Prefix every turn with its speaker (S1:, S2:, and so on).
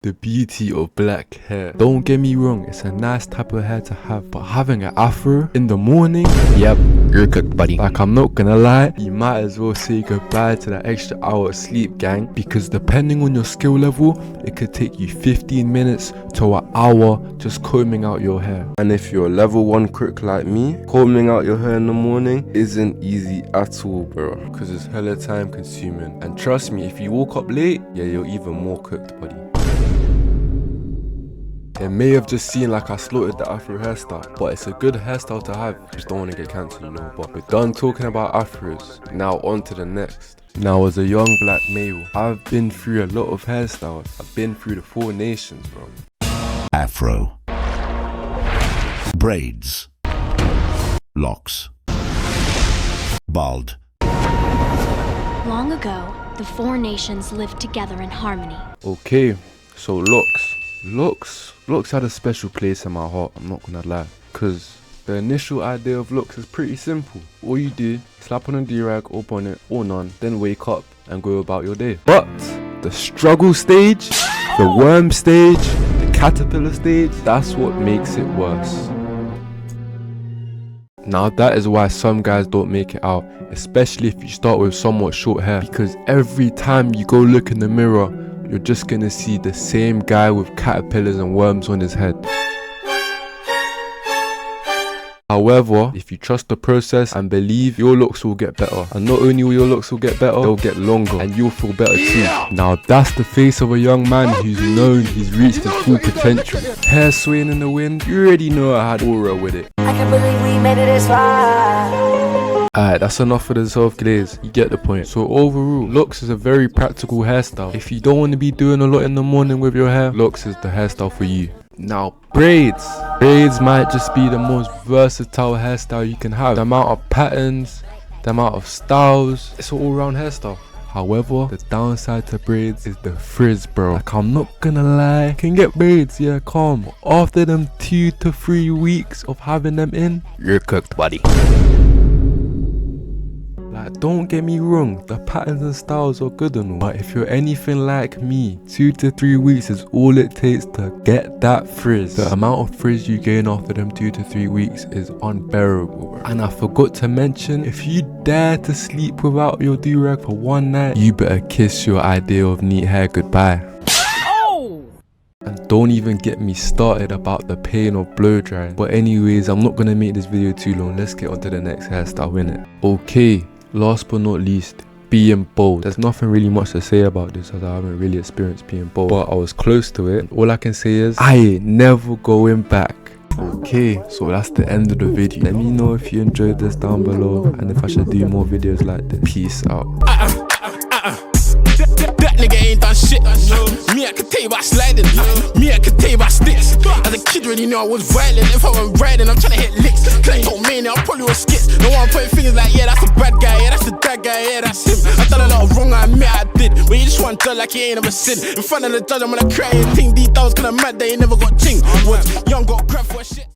S1: The beauty of black hair. Don't get me wrong, it's a nice type of hair to have, but having an afro in the morning,
S2: yep, you're cooked, buddy.
S1: like, I'm not gonna lie, you might as well say goodbye to that extra hour of sleep, gang, because depending on your skill level, it could take you 15 minutes to an hour just combing out your hair. And if you're a level 1 crook like me, combing out your hair in the morning isn't easy at all, bro, because it's hella time consuming. And trust me, if you woke up late, yeah, you're even more cooked, buddy. It may have just seemed like I slaughtered the afro hairstyle, but it's a good hairstyle to have. Just don't want to get cancelled, you know. But we're done talking about afros. Now on to the next. Now, as a young black male, I've been through a lot of hairstyles. I've been through the 4 nations, bro.
S2: Afro, braids, locks, bald.
S3: Long ago, the 4 nations lived together in harmony.
S1: Okay, so locks had a special place in my heart, I'm not gonna lie, because the initial idea of locks is pretty simple. All you do, slap on a do-rag or bonnet or none, then wake up and go about your day. But the struggle stage, the worm stage, the caterpillar stage, that's what makes it worse. Now that is why some guys don't make it out, especially if you start with somewhat short hair, because every time you go look in the mirror, you're just gonna see the same guy with caterpillars and worms on his head. However, if you trust the process and believe, your looks will get better. And not only will your looks will get better, they'll get longer and you'll feel better too. Now that's the face of a young man who's known he's reached his full potential. Hair swaying in the wind, you already know I had aura with it.
S4: I can't believe we made it this far.
S1: Alright, that's enough for the self-glaze, you get the point. So overall, locks is a very practical hairstyle. If you don't want to be doing a lot in the morning with your hair, locks is the hairstyle for you. Now braids might just be the most versatile hairstyle you can have. The amount of patterns, the amount of styles, it's an all-round hairstyle. However, the downside to braids is the frizz, bro. Like, I'm not gonna lie, you can get braids, yeah, calm. After them 2 to 3 weeks of having them in,
S2: You're cooked, buddy.
S1: like, don't get me wrong, the patterns and styles are good and all, but if you're anything like me, 2 to 3 weeks is all it takes to get that frizz. The amount of frizz you gain after them 2 to 3 weeks is unbearable, bro. And I forgot to mention, if you dare to sleep without your do-rag for one night, you better kiss your idea of neat hair goodbye. And don't even get me started about the pain of blow drying. But anyways, I'm not gonna make this video too long. Let's get on to the next hairstyle, innit? Okay, last but not least, being bold. There's nothing really much to say about this as I haven't really experienced being bold, but I was close to it. All I can say is I ain't never going back. Okay, so that's the end of the video. Let me know if you enjoyed this down below and if I should do more videos like this. Peace out.
S5: That nigga ain't done shit. Me, I could tell you about sliding. Me, I could tell you about sticks. As a kid, really knew I was violent. If I went riding, I'm trying to hit licks. Clay told me, I'll probably was skits. No one pointing fingers like, yeah, that's a bad guy. Yeah, that's the bad guy. Yeah, that's him. I done a lot of wrong, I admit I did. But you just want to judge like you ain't ever sinned. In front of the judge, I'm gonna cry and ting. These dogs kinda mad, they ain't never got ting. Was young, got crap for shit.